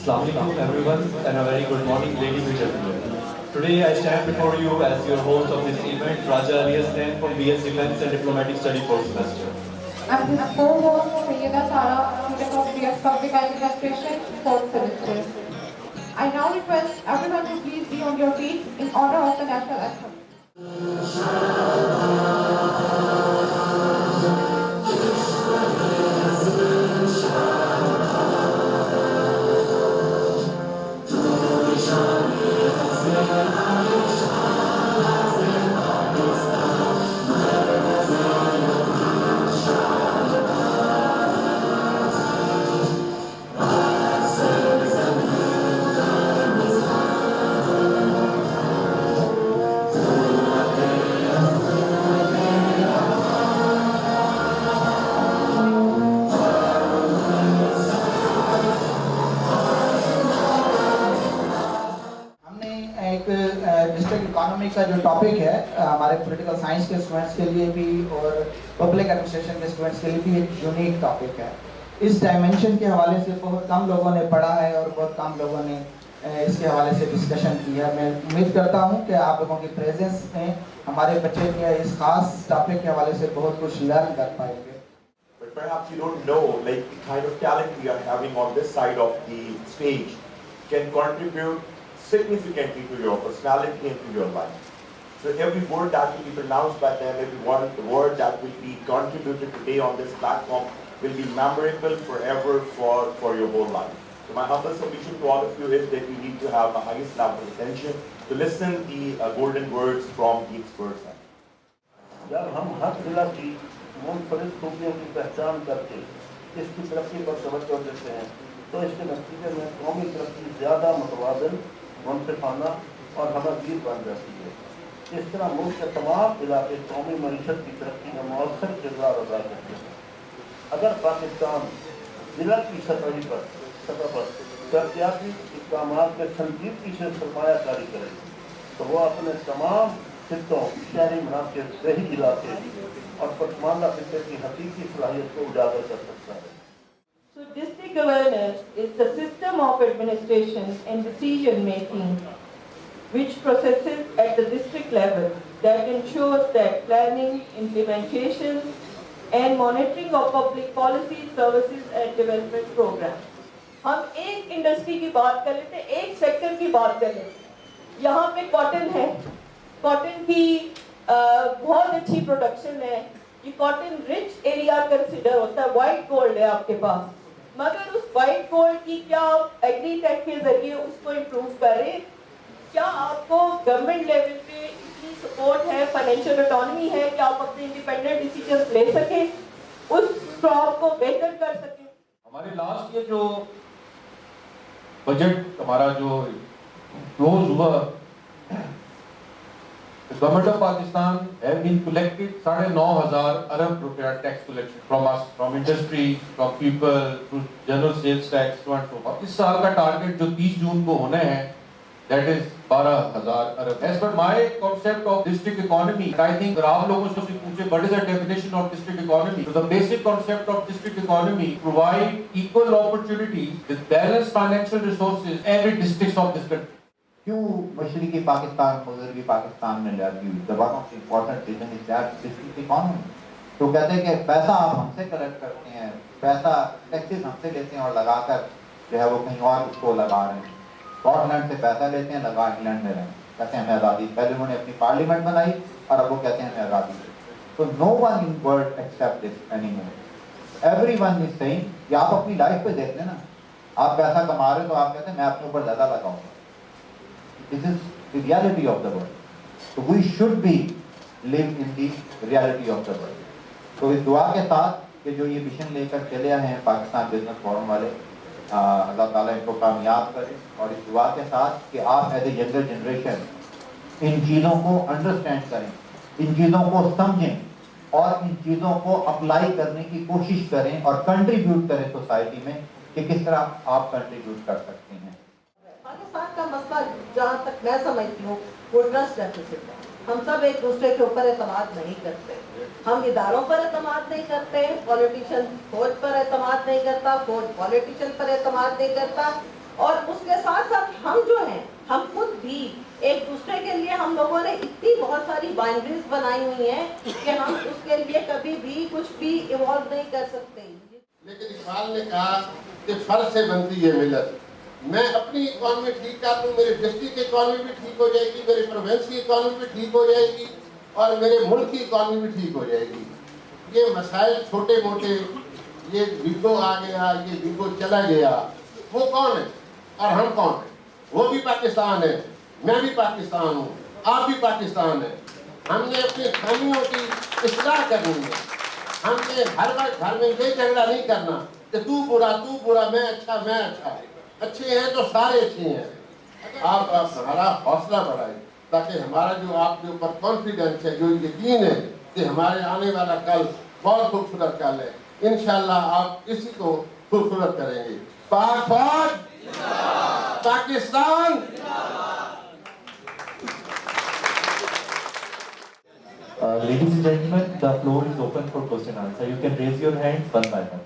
Assalamu alaikum everyone and a very good morning ladies and gentlemen. Today I stand before you as your host of this event, Raja Ali Hasnain from BS Defence and Diplomatic Study 4th semester. I'm his co-host, Sayyida Sara, student of BS Public Administration, 4th semester. I now request everyone to please be on your feet in honor of the national anthem. District economy का जो topic है हमारे political science के students के लिए भी और public administration के स्टूडेंट्स के लिए भी एक यूनिक टॉपिक है। इस डायमेंशन के हवाले से बहुत कम लोगों ने पढ़ा है और बहुत कम लोगों ने इसके हवाले से डिस्कशन की है। मैं उम्मीद करता हूँ कि आप लोगों की प्रेजेंस में हमारे बच्चे के इस खास टॉपिक के हवाले से बहुत कुछ लर्न कर पाएंगे। But perhaps you don't know, like the kind of talent we are having on this side of the stage can contribute significantly to your personality and to your life. So every word that will be pronounced by them, every word that will be contributed today on this platform will be memorable forever for your whole life. So my humble submission to all of you is that you need to have the highest level of attention to listen the golden words from the experts. जब हम हर जिला की मुनफरिद खूबियों की पहचान करके इसकी तरक्की पर तवज्जो देते हैं तो इसके नतीजे में कौमी तरक्की ज़्यादा मुतवाज़िन, मुनसिफाना और हमदगीर बन जाती है। इस तरह मुल्क के तमाम इलाके कौमी मईशत की तरक्की में मौसर किरदार अदा करते हैं। अगर पाकिस्तान जिला की सतह पर तरक्याती इक़दाम के संजीदगी से सरमायाकारी करे तो वह अपने तमाम खित्तों, शहरी मनासिब, देही इलाके और पसमानदा खित्ते की हकीकी सलाहियत को उजागर कर सकता है। So district governance is the system of administration and decision making which processes at the district level that ensures that planning, implementation and monitoring of public policies, services and development programs. हम एक industry की बात कर लेते हैं, एक sector की बात कर लेते हैं। यहाँ पे कॉटन है, कॉटन की बहुत अच्छी प्रोडक्शन है, ये कॉटन रिच एरिया कंसिडर होता है, व्हाइट गोल्ड है आपके पास, मगर उस व्हाइट गोल्ड की क्या एग्रीटेक के जरिए उसको इम्प्रूव करें? क्या आपको गवर्नमेंट लेवल पे इतनी सपोर्ट है, फाइनेंशियल ऑटोनॉमी है कि आप अपने इंडिपेंडेंट डिसीजंस ले सकें, उस क्रॉप को बेहतर कर सकें? हमारे लास्ट ईयर जो बजट हमारा जो क्लोज हुआ, government of Pakistan have been collected 9,500 अरब रुपया tax collection from us, from industry, from people, through general sales tax, to and fro. इस साल का टारगेट जो 30 जून को होना है that is 12,000 Arab. As per my concept of district economy, I think अगर आप लोगों से पूछे what is the definition of district economy, so the basic concept of district economy provide equal opportunities with balanced financial resources every districts of this country. क्यों मशरिकी पाकिस्तान, मगरबी पाकिस्तान में लगी हुई? The one of the important reason is that district economy. तो कहते हैं कि पैसा आप हमसे कलेक्ट करते हैं, पैसा टैक्सेस हमसे लेते हैं और लगाकर जो है वो कहीं और उसको लगा रहे हैं। स्कॉटलैंड से पैसा लेते हैं, लगा इंग्लैंड में रहें, कहते हैं हमें आज़ादी। पहले उन्होंने अपनी पार्लियामेंट बनाई और अब वो कहते हैं हमें आज़ादी। तो no one in world except this anymore. Everyone is saying कि आप अपनी लाइफ पे देख लेना, आप पैसा कमा रहे हो तो आप कहते हैं मैं अपने ऊपर ज़्यादा लगाऊंगा। This is the reality of the world. तो we should be live in the reality of the world. तो इस दुआ के साथ कि जो ये मिशन लेकर चले आए हैं पाकिस्तान बिजनेस फोरम वाले, अल्लाह ताला इनको कामयाब करे, और इस दुआ के साथ कि आप एज ए यंगर जनरेशन इन चीज़ों को अंडरस्टैंड करें, इन चीज़ों को समझें और इन चीज़ों को अप्लाई करने की कोशिश करें और कंट्रीब्यूट करें सोसाइटी में कि किस तरह आप कंट्रीब्यूट कर सकते हैं। पाकिस्तान का मसला जहाँ तक मैं समझती हूँ वो ट्रस्ट डेफिसिट है। हम सब एक दूसरे के ऊपर एतमाद नहीं करते, हम इदारों पर एतमाद नहीं करते, पॉलिटिशियन फौज पर एतमाद नहीं करता, फौज पॉलिटिशियन पर एतमाद नहीं करता, और उसके साथ साथ हम जो हैं, हम खुद भी एक दूसरे के लिए हम लोगों ने इतनी बहुत सारी बाउंड्रीज बनाई हुई हैं कि हम उसके लिए कभी भी कुछ भी इवॉल्व नहीं कर सकते। लेकिन इकबाल ने कहा कि फर्ज से बनती है मिलत। मैं अपनी इकॉनमी ठीक कर दूँ, मेरे डिस्ट्रिक्ट की इकॉनमी भी ठीक हो जाएगी, मेरे प्रोविंस की इकॉनमी भी ठीक हो जाएगी और मेरे मुल्क की इकॉनमी भी ठीक हो जाएगी। ये मसाइल छोटे मोटे, ये वीगो आ गया, ये वीगो चला गया, वो कौन है और हम कौन है? वो भी पाकिस्तान है, मैं भी पाकिस्तान हूँ, आप भी पाकिस्तान है। हमने अपनी खामियों की इस्लाह करनी है। हमने हर वक्त घर में ये झगड़ा नहीं करना कि तू बुरा, मैं अच्छा। अच्छे हैं तो सारे अच्छे हैं। आप हमारा हौसला बढ़ाएं ताकि हमारा जो आपके ऊपर कॉन्फिडेंस है, जो यकीन है कि हमारे आने वाला कल बहुत खूबसूरत कल है। इंशाल्लाह आप इसी को खूबसूरत करेंगे। पाक फौज, Pakistan. Ladies and gentlemen, the floor is open for question answer. You can raise your hand one by one.